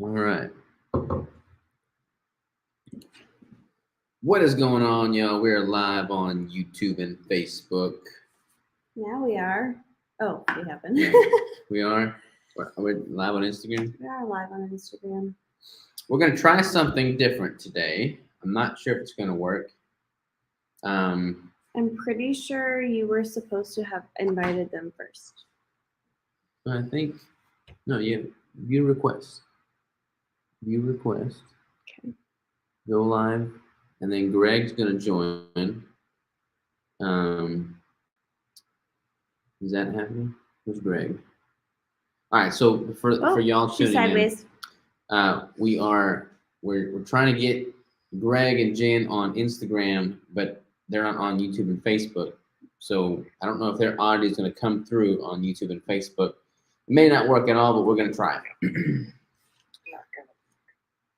All right. What is going on, y'all? We're live on YouTube and Facebook. Now we are. Oh, we haven't. Yeah, we are. We're live on Instagram. We are live on Instagram. We're going to try something different today. I'm not sure if it's going to work. I'm pretty sure you were supposed to have invited them first. I think, no, you request. You request. Okay. Go live. And then Greg's going to join. Is that happening? Where's Greg? All right, so for y'all tuning sideways. in, we're trying to get Greg and Jen on Instagram, but they're not on YouTube and Facebook. So I don't know if their audio is going to come through on YouTube and Facebook. It may not work at all, but we're going to try.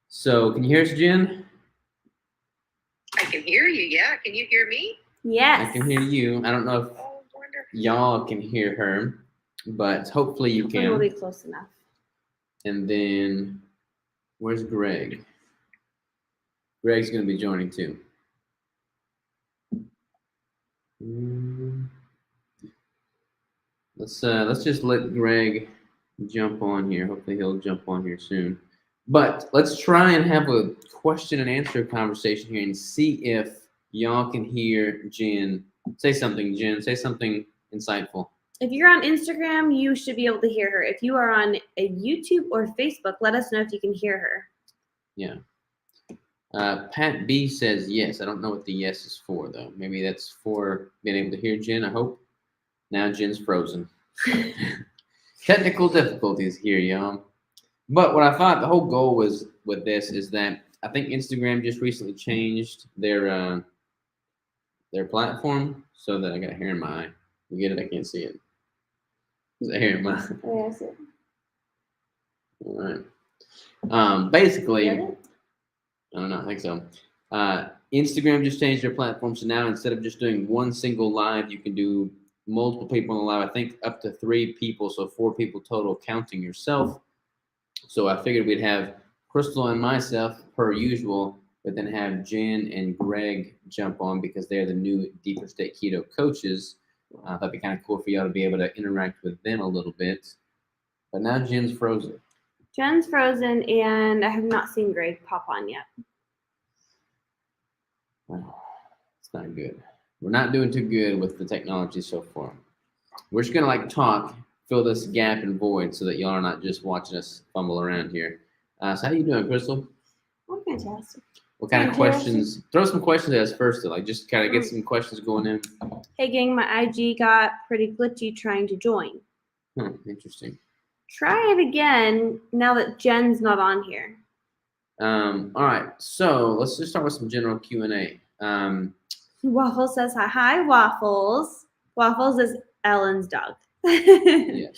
So can you hear us, Jen? I can hear you. Yeah, can you hear me? Yes. I can hear you. I don't know if y'all can hear her, but hopefully you can. We'll be close enough. And then, where's Greg? Greg's going to be joining too. Let's just let Greg jump on here. Hopefully he'll jump on here soon. But let's try and have a question and answer conversation here and see if y'all can hear Jen. Say something, Jen. Say something insightful. If you're on Instagram, you should be able to hear her. If you are on a YouTube or Facebook, let us know if you can hear her. Yeah. Pat B says yes. I don't know what the yes is for, though. Maybe that's for being able to hear Jen, I hope. Now Jen's frozen. Technical difficulties here, y'all. But what I thought the whole goal was with this is that I think Instagram just recently changed their platform so that I got hair in my eye. You get it? I can't see it. Is that hair in my eye? Oh, yeah, I see it. All right. Basically, Get it? I don't know. I think so. Instagram just changed their platform, so now instead of just doing one single live, you can do multiple people on the live. I think up to 3 people, so 4 people total, counting yourself. So I figured we'd have Crystal and myself per usual, but then have Jen and Greg jump on because they're the new Deeper State Keto coaches. That'd be kind of cool for y'all to be able to interact with them a little bit. But now Jen's frozen. Jen's frozen, and I have not seen Greg pop on yet. Wow, it's not good. We're not doing too good with the technology so far. We're just gonna talk, fill this gap and void so that y'all are not just watching us fumble around here. So how you doing, Crystal? I'm fantastic. What kind of questions? Throw some questions at us first, though. Just kind of get some questions going in. Hey, gang, my IG got pretty glitchy trying to join. Interesting. Try it again now that Jen's not on here. All right. So let's just start with some general Q&A. Waffles says hi. Hi, Waffles. Waffles is Ellen's dog. Yes.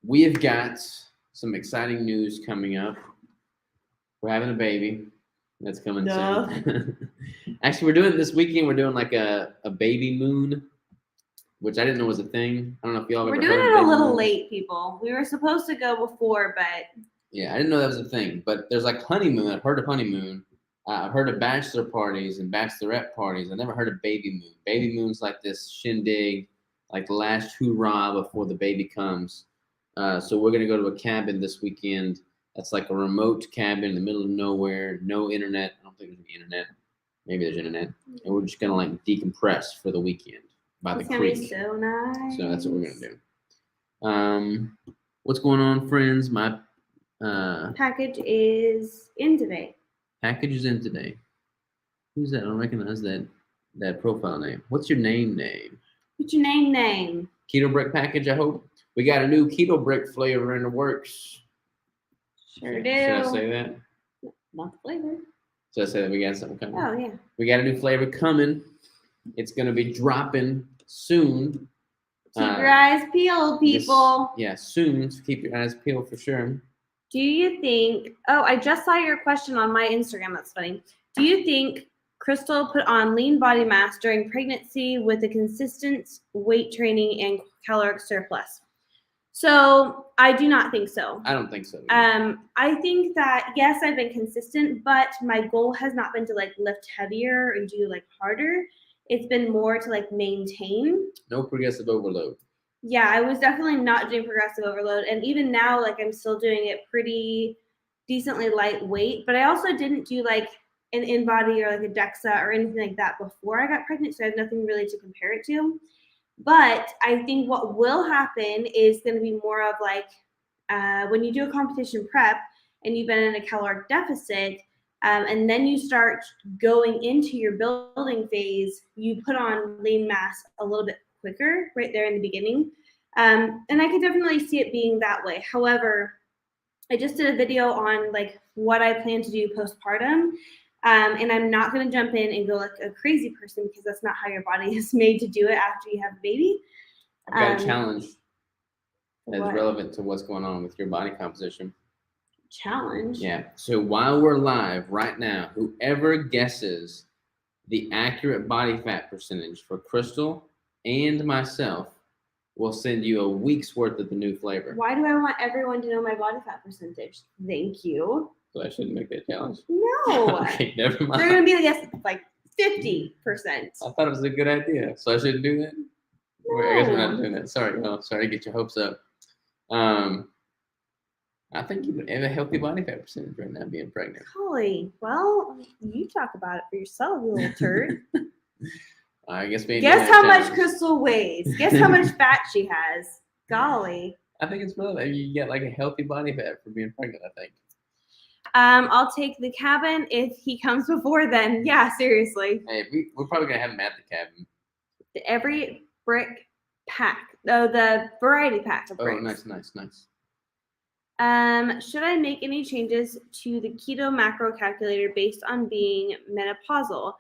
We have got some exciting news coming up. We're having a baby. That's coming soon. Actually, we're doing this weekend. We're doing like a baby moon, which I didn't know was a thing. I don't know if y'all ever heard of it. We're doing it a little late, people. We were supposed to go before, but yeah, I didn't know that was a thing. But there's like honeymoon. I've heard of honeymoon. I've heard of bachelor parties and bachelorette parties. I've never heard of baby moon. Baby moon's like this shindig, like the last hoorah before the baby comes. So we're gonna go to a cabin this weekend. That's like a remote cabin in the middle of nowhere, no internet. I don't think there's any internet. Maybe there's internet, and we're just gonna decompress for the weekend by the creek. It's gonna be so nice. So that's what we're gonna do. What's going on, friends? My package is in today. Package is in today. Who's that? I don't recognize that profile name. What's your name? What's your name? Keto Brick Package, I hope. We got a new Keto Brick flavor in the works. Sure do. Should I say that? Not the flavor. Should I say that we got something coming? Oh, yeah. We got a new flavor coming. It's going to be dropping soon. Keep your eyes peeled, people. Soon. So keep your eyes peeled for sure. Do you think, I just saw your question on my Instagram. That's funny. Do you think Crystal put on lean body mass during pregnancy with a consistent weight training and caloric surplus? So I do not think so. I don't think so. I think that yes, I've been consistent, but my goal has not been to like lift heavier and do like harder. It's been more to like maintain. No progressive overload. Yeah, I was definitely not doing progressive overload, and even now, like I'm still doing it pretty decently lightweight. But I also didn't do like an in-body or like a DEXA or anything like that before I got pregnant, so I have nothing really to compare it to. But I think what will happen is going to be more of like when you do a competition prep and you've been in a caloric deficit, and then you start going into your building phase, you put on lean mass a little bit quicker right there in the beginning. And I could definitely see it being that way. However, I just did a video on like what I plan to do postpartum. And I'm not going to jump in and go like a crazy person because that's not how your body is made to do it after you have a baby. I've got a challenge that's what? relevant to what's going on with your body composition. Challenge? Yeah. So while we're live right now, whoever guesses the accurate body fat percentage for Crystal and myself will send you a week's worth of the new flavor. Why do I want everyone to know my body fat percentage? Thank you. So I shouldn't make that challenge. No. Okay, never mind. They're going to be, I guess, like 50%. I thought it was a good idea. So I shouldn't do that? No. I guess we're not doing that. Sorry. No, sorry to get your hopes up. I think you would have a healthy body fat percentage right now being pregnant. Golly. Well, you talk about it for yourself, you little turd. I guess we ain't Guess doing how that much challenge. Crystal weighs. Guess how much fat she has. Golly. I think it's relevant. You get like a healthy body fat for being pregnant, I think. I'll take the cabin if he comes before then. Yeah, seriously. Hey, we're probably going to have him at the cabin. Every brick pack. Oh, the variety pack of Oh, bricks. nice. Should I make any changes to the keto macro calculator based on being menopausal?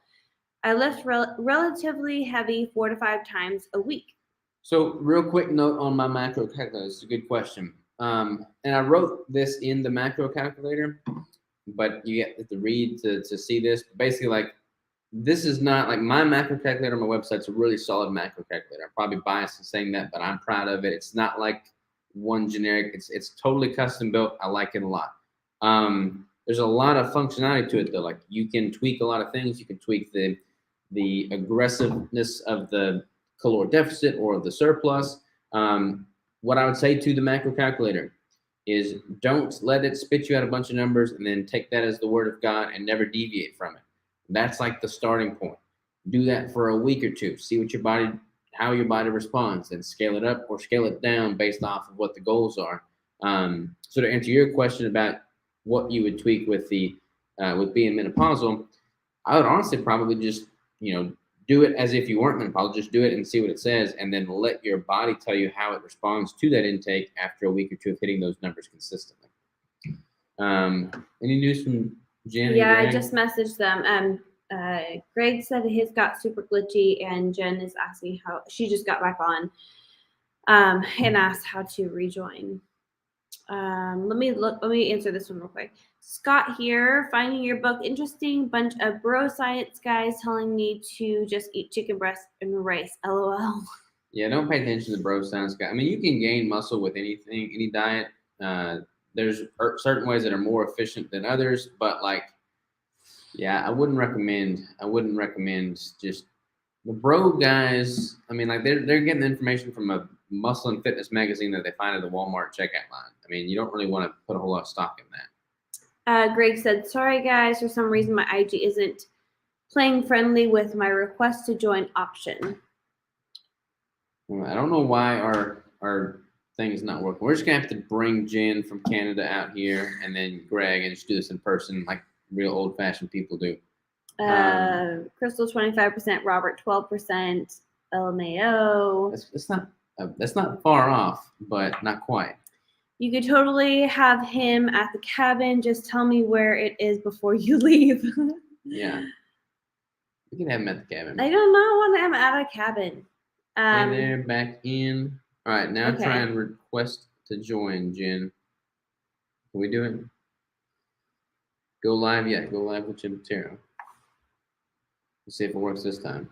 I lift relatively heavy 4 to 5 times a week. So, real quick note on my macro calculator. It's a good question. And I wrote this in the macro calculator, but you have to read to see this. Basically, like, this is not like my macro calculator on my website. It's a really solid macro calculator. I'm probably biased in saying that, but I'm proud of it. It's not like one generic. It's totally custom built. I like it a lot. There's a lot of functionality to it though. Like you can tweak a lot of things. You can tweak the aggressiveness of the caloric deficit or the surplus. What I would say to the macro calculator is don't let it spit you out a bunch of numbers and then take that as the word of God and never deviate from it. That's like the starting point. Do that for a week or two. See what how your body responds, and scale it up or scale it down based off of what the goals are. So to answer your question about what you would tweak with with being menopausal, I would honestly probably just do it as if you weren't menopausal. Just do it and see what it says, and then let your body tell you how it responds to that intake after a week or two of hitting those numbers consistently. Any news from Jen? Yeah, I just messaged them. Greg said his got super glitchy, and Jen is asking how she just got back on and asked how to rejoin. Let me answer this one real quick. Scott here, finding your book interesting. Bunch of bro science guys telling me to just eat chicken breast and rice. LOL. Yeah, don't pay attention to bro science guys. I mean, you can gain muscle with anything, any diet. There's certain ways that are more efficient than others, but like, yeah, I wouldn't recommend just the bro guys. I mean, like they're getting the information from a muscle and fitness magazine that they find at the Walmart checkout line. I mean, you don't really want to put a whole lot of stock in that. Greg said, sorry guys, for some reason my IG isn't playing friendly with my request to join option. I don't know why our thing is not working. We're just gonna have to bring Jen from Canada out here, and then Greg, and just do this in person, like real old-fashioned people do. Crystal 25%, Robert 12%, LMAO. That's not far off, but not quite. You could totally have him at the cabin. Just tell me where it is before you leave. Yeah, we can have him at the cabin. I don't know when I'm at a cabin. And they're back in. All right, now Okay. try and request to join, Jen. Can we do it? Go live, yeah. Go live with Jim Patero. Let's see if it works this time.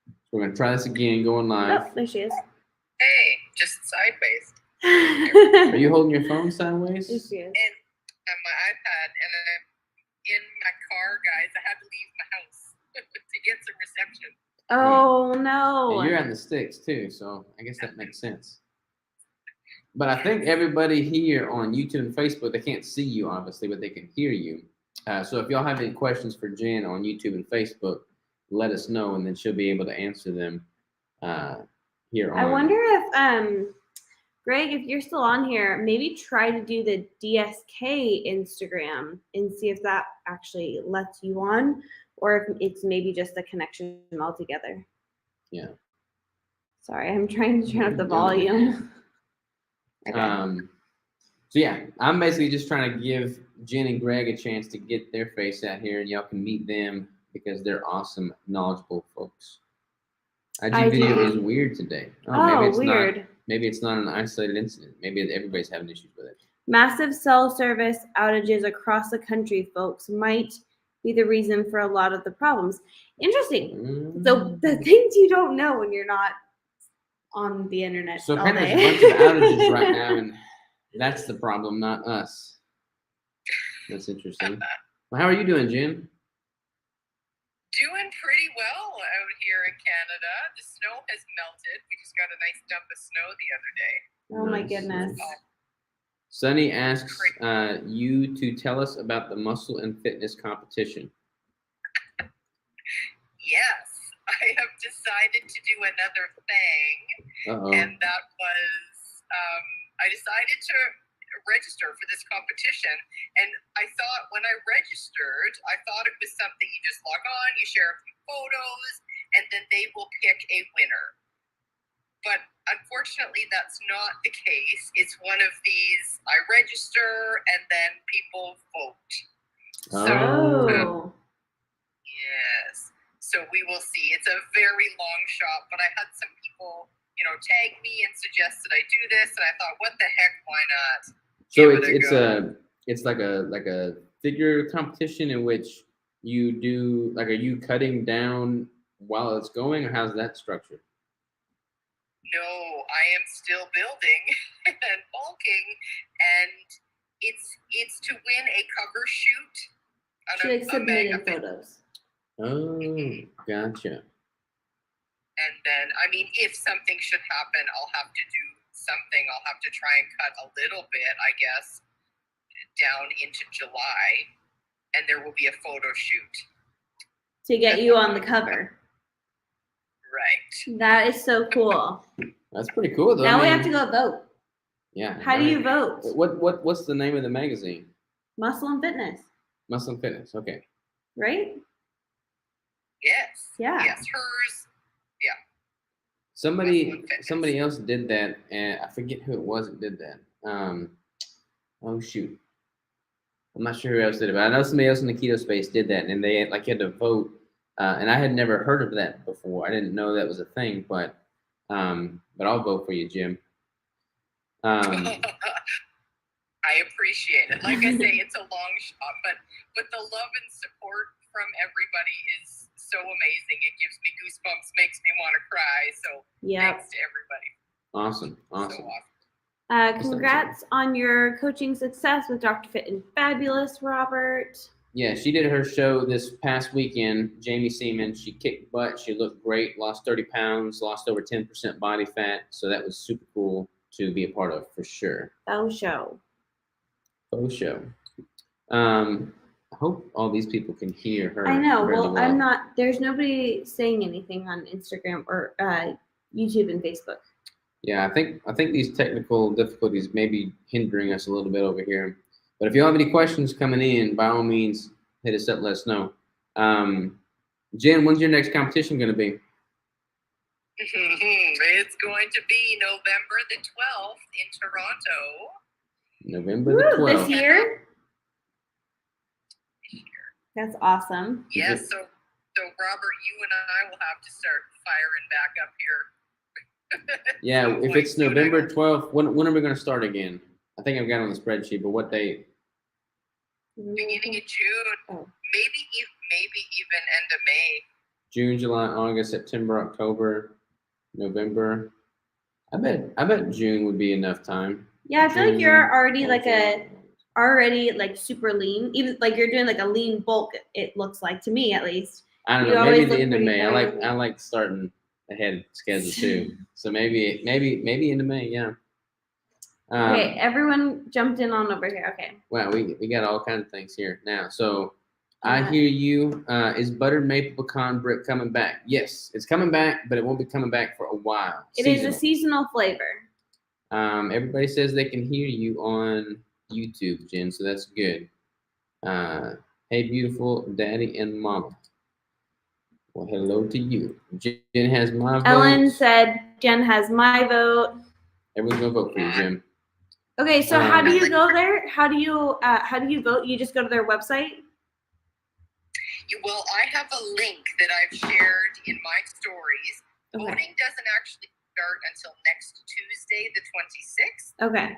So we're gonna try this again, going live. Oh, there she is. Hey, just sideways. Are you holding your phone sideways? Yes, she is. And my iPad, and then I'm in my car, guys. I had to leave my house to get some reception. Oh no. Yeah, you're on the sticks too, so I guess that makes sense. But I think everybody here on YouTube and Facebook, they can't see you obviously, but they can hear you. So if y'all have any questions for Jen on YouTube and Facebook, let us know, and then she'll be able to answer them here on. I wonder if Greg, if you're still on here, maybe try to do the DSK Instagram and see if that actually lets you on, or if it's maybe just a connection altogether. Yeah. Sorry, I'm trying to turn up the What are you doing? volume. Okay. So yeah, I'm basically just trying to give Jen and Greg a chance to get their face out here, and y'all can meet them because they're awesome, knowledgeable folks. IG video is weird today. Maybe it's weird. not. Maybe it's not an isolated incident. Maybe everybody's having issues with it. Massive cell service outages across the country, folks, might be the reason for a lot of the problems. Interesting. So the things you don't know when you're not on the internet So all apparently day. there's a bunch of outages right now, and that's the problem, not us. That's interesting. Well, how are you doing, Jen? Doing pretty well out here in Canada. The snow has melted. We just got a nice dump of snow the other day. Oh my Nice, goodness. nice. Sunny asks you to tell us about the muscle and fitness competition. Yes, I have decided to do another thing, and that was I decided to register for this competition. And I thought when I registered, I thought it was something you just log on, you share a few photos, and then they will pick a winner. But unfortunately, that's not the case. It's one of these, I register and then people vote. So, yes. So we will see. It's a very long shot, but I had some people, tag me and suggest that I do this, and I thought, what the heck, why not? So it's like a figure competition in which you do, like, are you cutting down while it's going, or how's that structured? No, I am still building and bulking, and it's to win a cover shoot. She submitted photos. Oh, gotcha. And then, if something should happen, I'll have to do something. I'll have to try and cut a little bit, I guess, down into July, and there will be a photo shoot to get you on the cover. Right. That is so cool. That's pretty cool, though. Now we have to go vote. Yeah. How do you vote? What's the name of the magazine? Muscle and Fitness. Muscle and Fitness. Okay. Right? Yes. Yeah. Yes, hers. Yeah. Somebody else did that, and I forget who it was that did that. Oh shoot, I'm not sure who else did it, but I know somebody else in the keto space did that, and they had to vote. And I had never heard of that before. I didn't know that was a thing, but I'll vote for you, Jim. I appreciate it. Like I say, it's a long shot, but the love and support from everybody is so amazing. It gives me goosebumps, makes me want to cry. So thanks to everybody. Awesome. So awesome. Congrats on your coaching success with Dr. Fit and Fabulous, Robert. Yeah, she did her show this past weekend, Jamie Seaman. She kicked butt. She looked great, lost 30 pounds, lost over 10% body fat. So that was super cool to be a part of, for sure. Faux show. I hope all these people can hear her. I know. Really well, I'm not. There's nobody saying anything on Instagram or YouTube and Facebook. Yeah, I think these technical difficulties may be hindering us a little bit over here. But if you have any questions coming in, by all means, hit us up. Let us know. Jen, when's your next competition going to be? It's going to be November the 12th in Toronto. November the 12th. This year? That's awesome. Yes, so Robert, you and I will have to start firing back up here. Yeah, if it's November 12th, when are we going to start again? I think I've got it on the spreadsheet, but what date? Beginning of June, maybe even end of May. June, July, August, September, October, November. I bet June would be enough time. Yeah, I feel like June, you're already July. like super lean. Even like you're doing like a lean bulk, it looks like to me at least. I don't You know. Maybe always the look end of pretty May. toned. I like starting ahead schedule too. So maybe into May. Yeah. Okay, everyone jumped in on over here. Okay. Wow, we got all kinds of things here now. So I Uh, hear you. Is buttered maple pecan brick coming back? Yes, it's coming back, but it won't be coming back for a while. It is a seasonal flavor. Everybody says they can hear you on YouTube, Jen, so that's good. Hey, beautiful daddy and mama. Well, hello to you. Jen has my vote. Ellen said Jen has my vote. Everyone's gonna vote for you, Jen. Okay, so how do you go there? How do you vote? You just go to their website? Well, I have a link that I've shared in my stories. Okay. Voting doesn't actually start until next Tuesday, the 26th. Okay.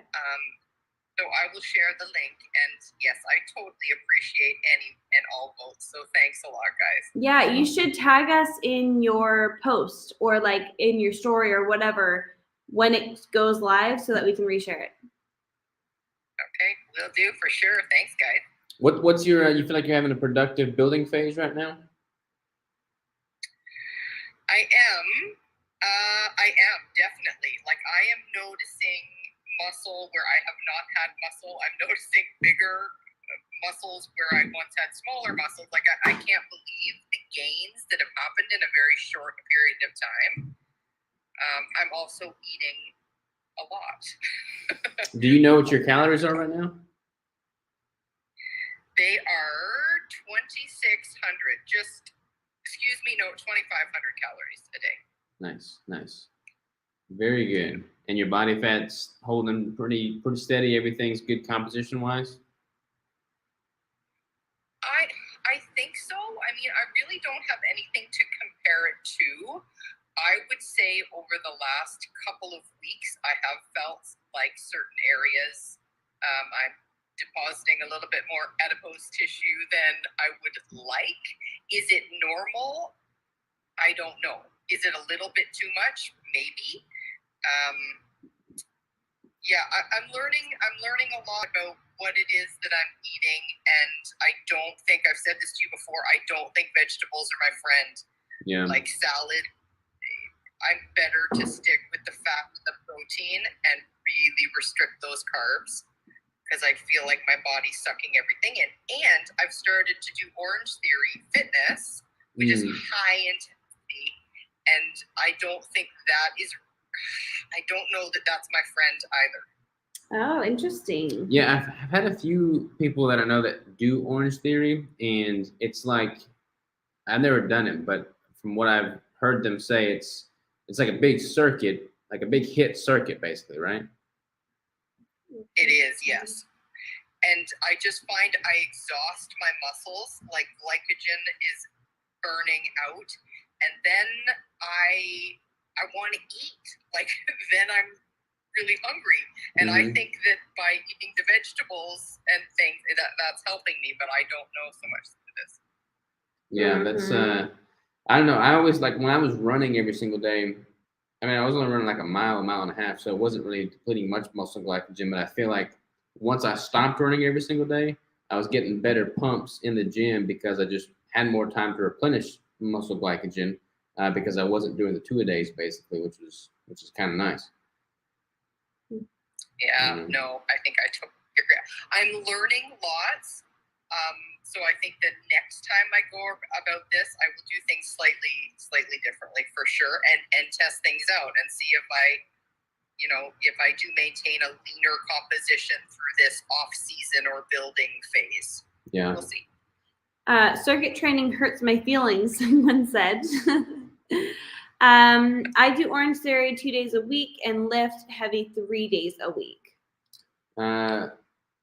So I will share the link, and yes, I totally appreciate any and all votes. So thanks a lot, guys. Yeah, you should tag us in your post or like in your story or whatever when it goes live so that we can reshare it. Okay, will do for sure. Thanks, guys. What's your you feel like you're having a productive building phase right now? I am definitely. Like, I am noticing muscle where I have not had muscle. I'm noticing bigger muscles where I once had smaller muscles. Like, I can't believe the gains that have happened in a very short period of time. I'm also eating a lot. Do you know what your calories are right now? They are 2,600. 2,500 calories a day. Nice. Very good. And your body fat's holding pretty steady. Everything's good composition wise. I think so. I mean, I really don't have anything to compare it to. I would say over the last couple of weeks, I have felt like certain areas I'm depositing a little bit more adipose tissue than I would like. Is it normal? I don't know. Is it a little bit too much? Maybe. I'm learning a lot about what it is that I'm eating, and I don't think I've said this to you before. I don't think vegetables are my friend. Yeah. Like salad, I'm better to stick with the fat and the protein and really restrict those carbs because I feel like my body's sucking everything in. And I've started to do Orange Theory fitness, which is high intensity, and I don't know that that's my friend either. Oh, interesting. Yeah, I've had a few people that I know that do Orange Theory, and it's like I've never done it, but from what I've heard them say, it's like a big circuit, like a big hit circuit, basically, right? It is, yes. And I just find I exhaust my muscles, like glycogen is burning out, and then I want to eat. Like, then I'm really hungry. And I think that by eating the vegetables and things, that's helping me, but I don't know so much to this. Yeah, that's I don't know. I always like when I was running every single day. I mean, I was only running like a mile and a half, so it wasn't really depleting much muscle glycogen. But I feel like once I stopped running every single day, I was getting better pumps in the gym because I just had more time to replenish muscle glycogen because I wasn't doing the 2-a-days basically, which is kind of nice. Yeah, no, I think I totally agree. I'm learning lots. So I think that next time I go about this, I will do things slightly differently for sure, and test things out and see if I do maintain a leaner composition through this off season or building phase. Yeah, we'll see. Circuit training hurts my feelings, someone said. I do Orange Theory 2 days a week and lift heavy 3 days a week.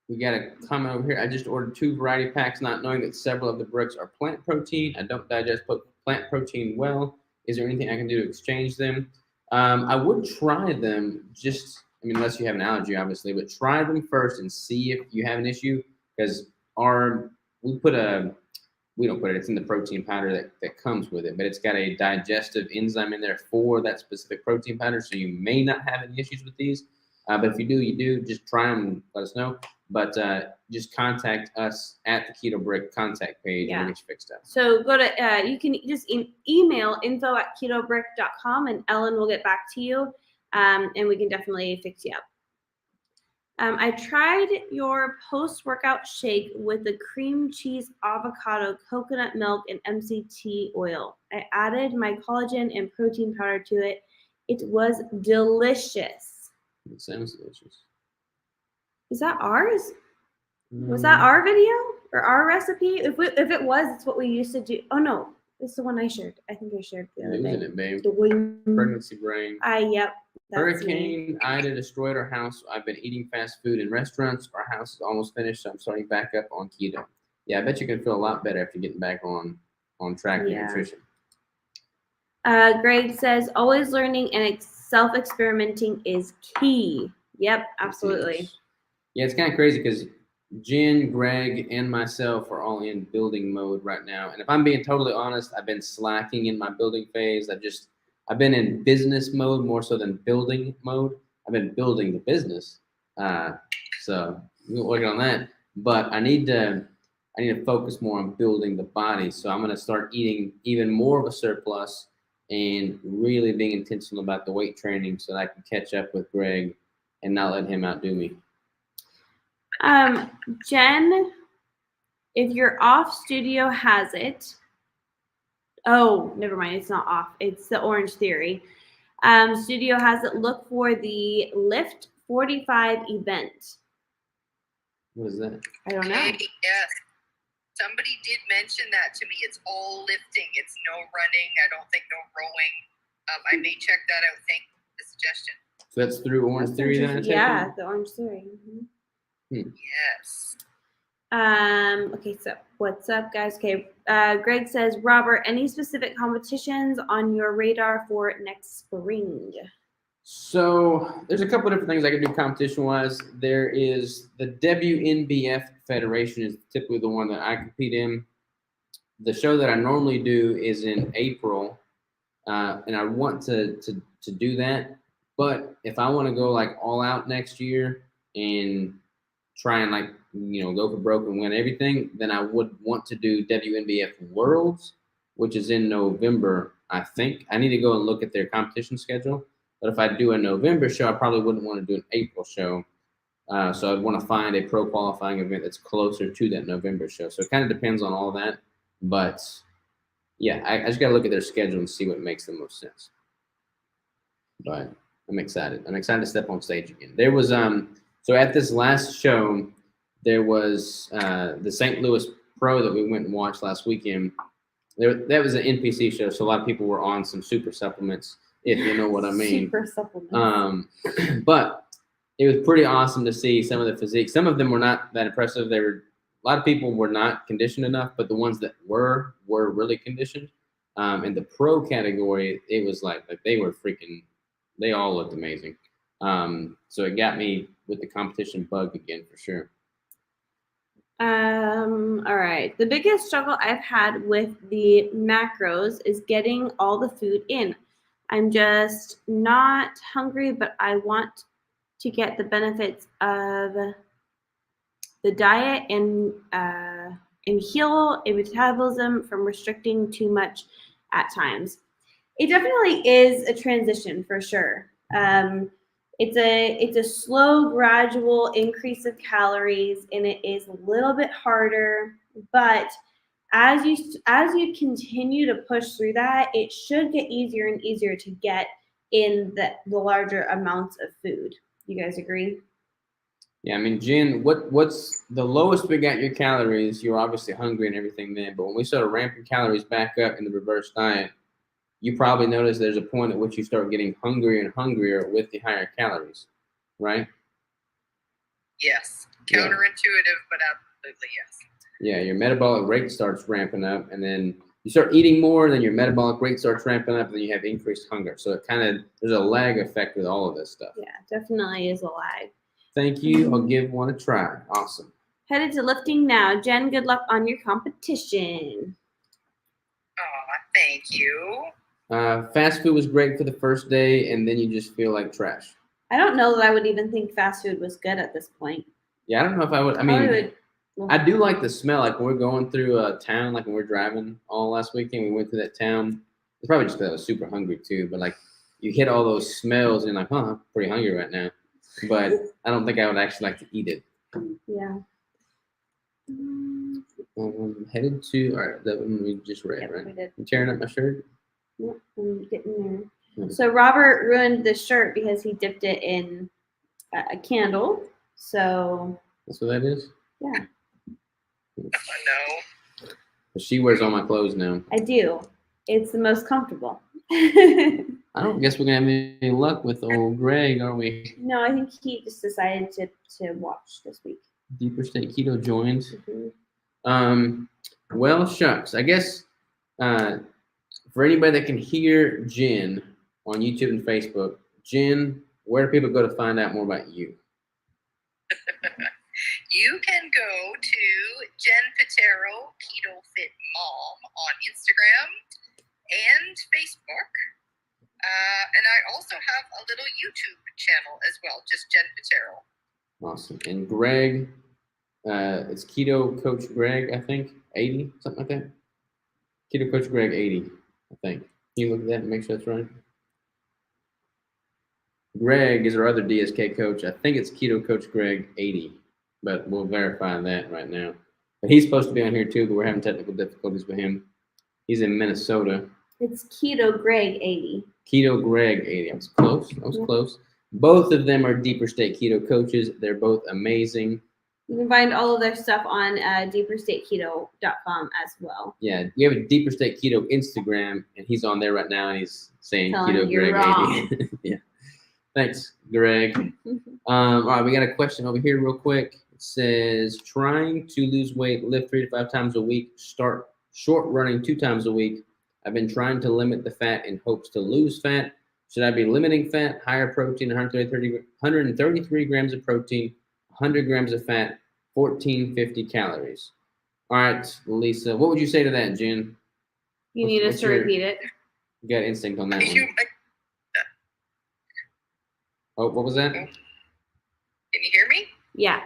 We got a comment over here. I just ordered 2 variety packs, not knowing that several of the bricks are plant protein. I don't digest plant protein well. Is there anything I can do to exchange them? I would try them unless you have an allergy, obviously, but try them first and see if you have an issue because we put a we don't put it, it's in the protein powder that comes with it, but it's got a digestive enzyme in there for that specific protein powder. So you may not have any issues with these. But if you do, just try them and let us know. But just contact us at the Keto Brick contact page and we'll get you fixed up. So go to, you can just email info@ketobrick.com and Ellen will get back to you. And we can definitely fix you up. I tried your post-workout shake with the cream cheese, avocado, coconut milk, and MCT oil. I added my collagen and protein powder to it. It was delicious. It sounds delicious. Is that ours? Was that our video or our recipe? If it was, it's what we used to do. Oh no, it's the one I shared. I think I shared the other day. Losing it, babe. The wing. Pregnancy brain. Yep. Hurricane Ida destroyed our house. I've been eating fast food in restaurants. Our house is almost finished, so I'm starting back up on keto. Yeah, I bet you can feel a lot better after getting back on track with nutrition. Greg says, always learning and self-experimenting is key. Yep, absolutely. Yeah, it's kind of crazy because Jen, Greg, and myself are all in building mode right now. And if I'm being totally honest, I've been slacking in my building phase. I've been in business mode more so than building mode. I've been building the business. So we're working on that. But I need to focus more on building the body. So I'm going to start eating even more of a surplus and really being intentional about the weight training so that I can catch up with Greg and not let him outdo me. Jen, if your off studio has it. Oh, never mind. It's not off. It's the Orange Theory. Studio has it. Look for the Lift 45 event. What is that? I don't know. Yes. Somebody did mention that to me. It's all lifting. It's no running. I don't think no rowing. I may check that out. Thank you for the suggestion. So that's through Orange Theory then? Yeah, the Orange Theory. Mm-hmm. Yes. Okay, so what's up, guys? Okay, Greg says, Robert, any specific competitions on your radar for next spring? So there's a couple of different things I can do competition-wise. There is the WNBF Federation is typically the one that I compete in. The show that I normally do is in April, and I want to do that. But if I want to go like all out next year and try and go for broke and win everything, then I would want to do WNBF Worlds, which is in November, I think. I need to go and look at their competition schedule. But if I do a November show, I probably wouldn't want to do an April show. So I'd want to find a pro qualifying event that's closer to that November show. So it kind of depends on all that. But yeah, I just got to look at their schedule and see what makes the most sense. But I'm excited. I'm excited to step on stage again. There was so at this last show, there was the St. Louis Pro that we went and watched last weekend. That was an NPC show, so a lot of people were on some super supplements, if you know what I mean. Super supplements. But it was pretty awesome to see some of the physique. Some of them were not that impressive. A lot of people were not conditioned enough, but the ones that were really conditioned. In the pro category, it was like they were freaking. They all looked amazing. So it got me with the competition bug again for sure. All right. The biggest struggle I've had with the macros is getting all the food in. I'm just not hungry, but I want to get the benefits of the diet and heal a metabolism from restricting too much at times. It definitely is a transition for sure. It's a slow, gradual increase of calories, and it is a little bit harder. But as you continue to push through that, it should get easier and easier to get in the larger amounts of food. You guys agree? Yeah, I mean, Jen, what's the lowest we got your calories? You're obviously hungry and everything then, but when we started ramping calories back up in the reverse diet, you probably notice there's a point at which you start getting hungrier and hungrier with the higher calories, right? Yes. Counterintuitive, but absolutely yes. Yeah, your metabolic rate starts ramping up, and then you start eating more, then your metabolic rate starts ramping up, and then you have increased hunger. So there's a lag effect with all of this stuff. Yeah, definitely is a lag. Thank you. I'll give one a try. Awesome. Headed to lifting now. Jen, good luck on your competition. Oh, thank you. Fast food was great for the first day, and then you just feel like trash. I don't know that I would even think fast food was good at this point. Yeah, I don't know if I would. I mean, I do like the smell. Like when we're going through a town, like when we're driving all last weekend, we went through that town. It's probably just because I was super hungry too. But like you hit all those smells, and you're like, I'm pretty hungry right now. But I don't think I would actually like to eat it. Yeah. Headed to, all right, that one we just read, right? We did. You tearing up my shirt? Yep, I'm getting there. So Robert ruined the shirt because he dipped it in a candle. So that's what that is? Yeah. No. She wears all my clothes now. I do. It's the most comfortable. I don't guess we're gonna have any luck with old Greg, are we? No, I think he just decided to watch this week. Deeper State Keto joins. Mm-hmm. Well, shucks. I guess for anybody that can hear Jen on YouTube and Facebook, Jen, where do people go to find out more about you? You can go to Jen Patero, Keto Fit Mom, on Instagram and Facebook. And I also have a little YouTube channel as well, just Jen Patero. Awesome. And Greg, it's Keto Coach Greg, I think, 80, something like that. Keto Coach Greg 80, I think. Can you look at that and make sure that's right? Greg is our other DSK coach. I think it's Keto Coach Greg 80, but we'll verify that right now. But he's supposed to be on here too, but we're having technical difficulties with him. He's in Minnesota. It's Keto Greg 80. Keto Greg 80. I was close. I was close. Both of them are Deeper State Keto coaches. They're both amazing. You can find all of their stuff on deeperstateketo.com as well. Yeah, we have a Deeper State Keto Instagram, and he's on there right now, and he's saying Telling Keto you're Greg 80. Yeah. Thanks, Greg. All right, we got a question over here real quick. It says, trying to lose weight, lift 3 to 5 times a week, start short running 2 times a week. I've been trying to limit the fat in hopes to lose fat. Should I be limiting fat, higher protein, 133 grams of protein, 100 grams of fat, 1450 calories? All right, Lisa, what would you say to that, Jen? You need us to repeat it. You got instinct on that one. Oh, what was that? Can you hear me? Yeah.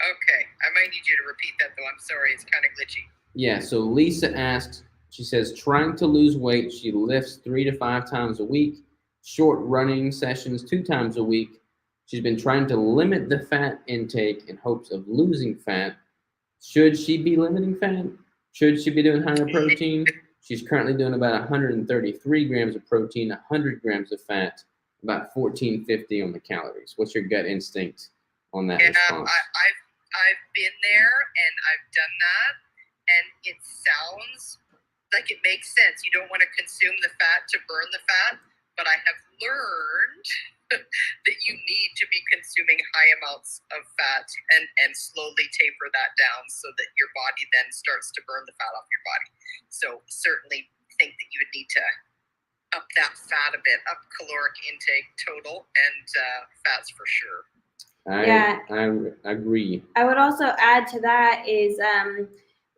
Okay. I might need you to repeat that, though. I'm sorry. It's kind of glitchy. Yeah, so Lisa asked, she says, trying to lose weight. She lifts 3 to 5 times a week, short running sessions 2 times a week. She's been trying to limit the fat intake in hopes of losing fat. Should she be limiting fat? Should she be doing higher protein? She's currently doing about 133 grams of protein, 100 grams of fat, about 1450 on the calories. What's your gut instinct on that response? I've been there and I've done that, and it sounds like it makes sense. You don't want to consume the fat to burn the fat, but I have learned that you need to be consuming high amounts of fat and slowly taper that down so that your body then starts to burn the fat off your body. So certainly think that you would need to up that fat a bit, up caloric intake total and fats for sure. I agree. I would also add to that is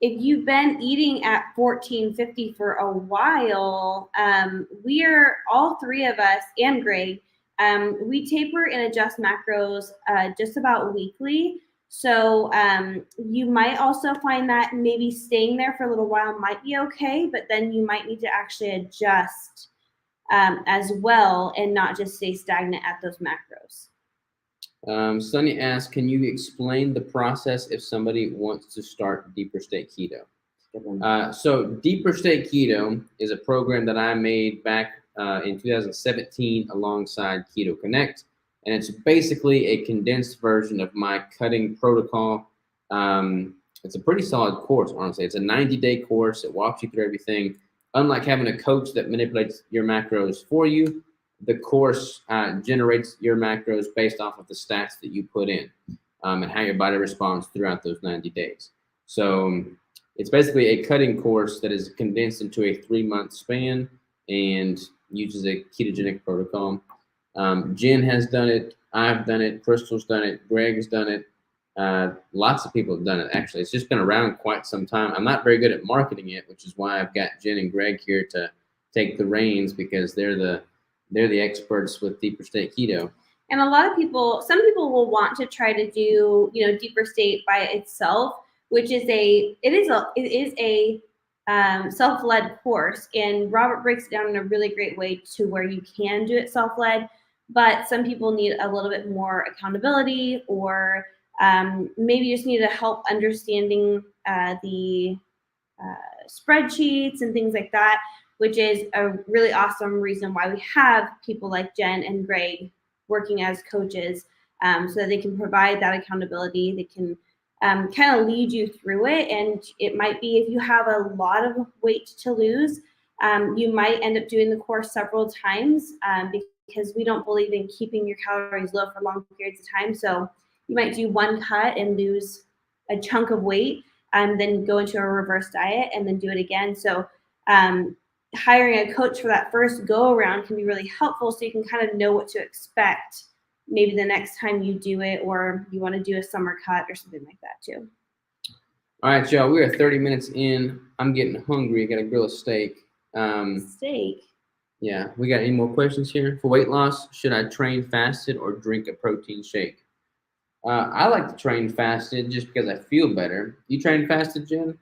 if you've been eating at 1450 for a while, we're all 3 of us and Greg, we taper and adjust macros just about weekly. So you might also find that maybe staying there for a little while might be okay, but then you might need to actually adjust as well and not just stay stagnant at those macros. Sunny asked, can you explain the process if somebody wants to start Deeper State Keto? So Deeper State Keto is a program that I made back in 2017 alongside Keto Connect, and it's basically a condensed version of my cutting protocol. It's a pretty solid course, honestly. It's a 90-day course. It walks you through everything. Unlike having a coach that manipulates your macros for you, the course generates your macros based off of the stats that you put in and how your body responds throughout those 90 days. So it's basically a cutting course that is condensed into a 3-month span and uses a ketogenic protocol. Jen has done it. I've done it. Crystal's done it. Greg's done it. Lots of people have done it, actually. It's just been around quite some time. I'm not very good at marketing it, which is why I've got Jen and Greg here to take the reins, because they're the experts with Deeper State Keto. And a lot of people, some people will want to try to do, Deeper State by itself, which is a self-led course. And Robert breaks it down in a really great way to where you can do it self-led, but some people need a little bit more accountability, or maybe you just need help understanding the spreadsheets and things like that, which is a really awesome reason why we have people like Jen and Greg working as coaches, so that they can provide that accountability. They can kind of lead you through it. And it might be, if you have a lot of weight to lose, you might end up doing the course several times, because we don't believe in keeping your calories low for long periods of time. So you might do one cut and lose a chunk of weight, and then go into a reverse diet and then do it again. So hiring a coach for that first go around can be really helpful, so you can kind of know what to expect maybe the next time you do it, or you want to do a summer cut or something like that too. All right, y'all, we are 30 minutes in. I'm getting hungry. Got to grill a steak. Steak? Yeah. We got any more questions here? For weight loss, should I train fasted or drink a protein shake? I like to train fasted just because I feel better. You train fasted, Jen?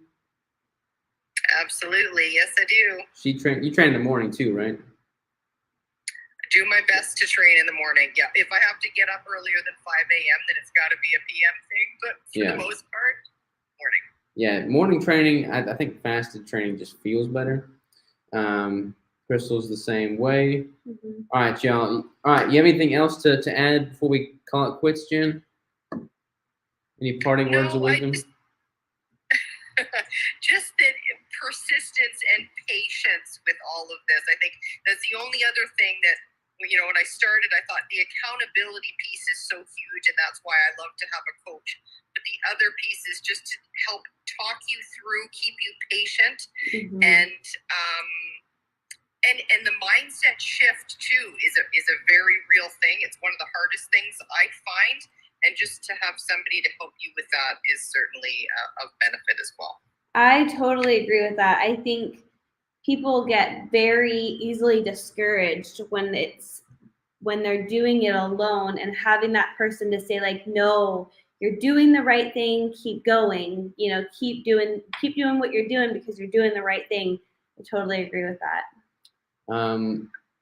Absolutely. Yes, I do. You train in the morning too, right? I do my best to train in the morning. Yeah. If I have to get up earlier than 5 a.m., then it's got to be a p.m. thing. But for the most part, morning. Yeah, morning training, I think fasted training just feels better. Crystal's the same way. Mm-hmm. All right, y'all. All right, you have anything else to add before we call it quits, Jen? Any parting words of wisdom? Just that persistence and patience with all of this. I think that's the only other thing that, when I started, I thought the accountability piece is so huge, and that's why I love to have a coach. But the other piece is just to help talk you through, keep you patient, mm-hmm. and the mindset shift too is a very real thing. It's one of the hardest things I find. And just to have somebody to help you with that is certainly of benefit as well. I totally agree with that. I think people get very easily discouraged when they're doing it alone, and having that person to say, like, no, you're doing the right thing, keep going, keep doing what you're doing because you're doing the right thing. I totally agree with that.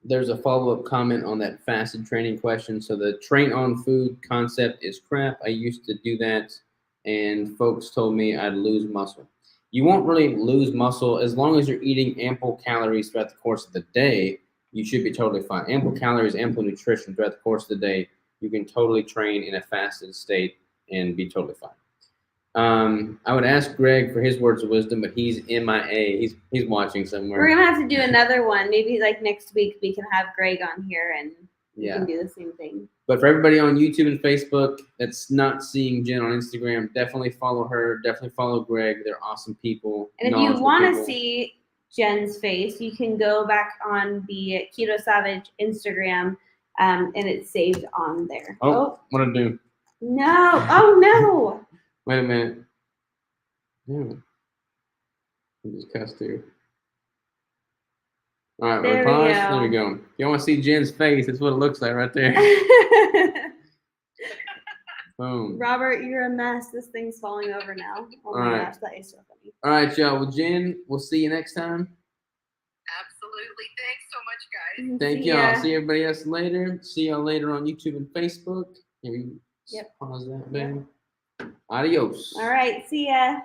There's a follow-up comment on that fasted training question. So the train on food concept is crap. I used to do that, and folks told me I'd lose muscle. You won't really lose muscle as long as you're eating ample calories throughout the course of the day. You should be totally fine. Ample calories, ample nutrition throughout the course of the day. You can totally train in a fasted state and be totally fine. I would ask Greg for his words of wisdom, but he's MIA. He's watching somewhere. We're gonna have to do another one. Maybe like next week we can have Greg on here and we can do the same thing. But for everybody on YouTube and Facebook that's not seeing Jen on Instagram, definitely follow her. Definitely follow Greg. They're awesome people. And if you want to see Jen's face, you can go back on the Keto Savage Instagram, and it's saved on there. Oh, what did I do? No. Oh no. Wait a minute. Yeah. I just cussed here. All right, there pause. We go. There we go. If you want to see Jen's face, that's what it looks like right there. Boom. Robert, you're a mess. This thing's falling over now. Oh my gosh, that is so funny. All right, y'all. Well, Jen, we'll see you next time. Absolutely. Thanks so much, guys. Thank y'all. See everybody else later. See y'all later on YouTube and Facebook. Can we pause that, baby? Adios. All right. See ya.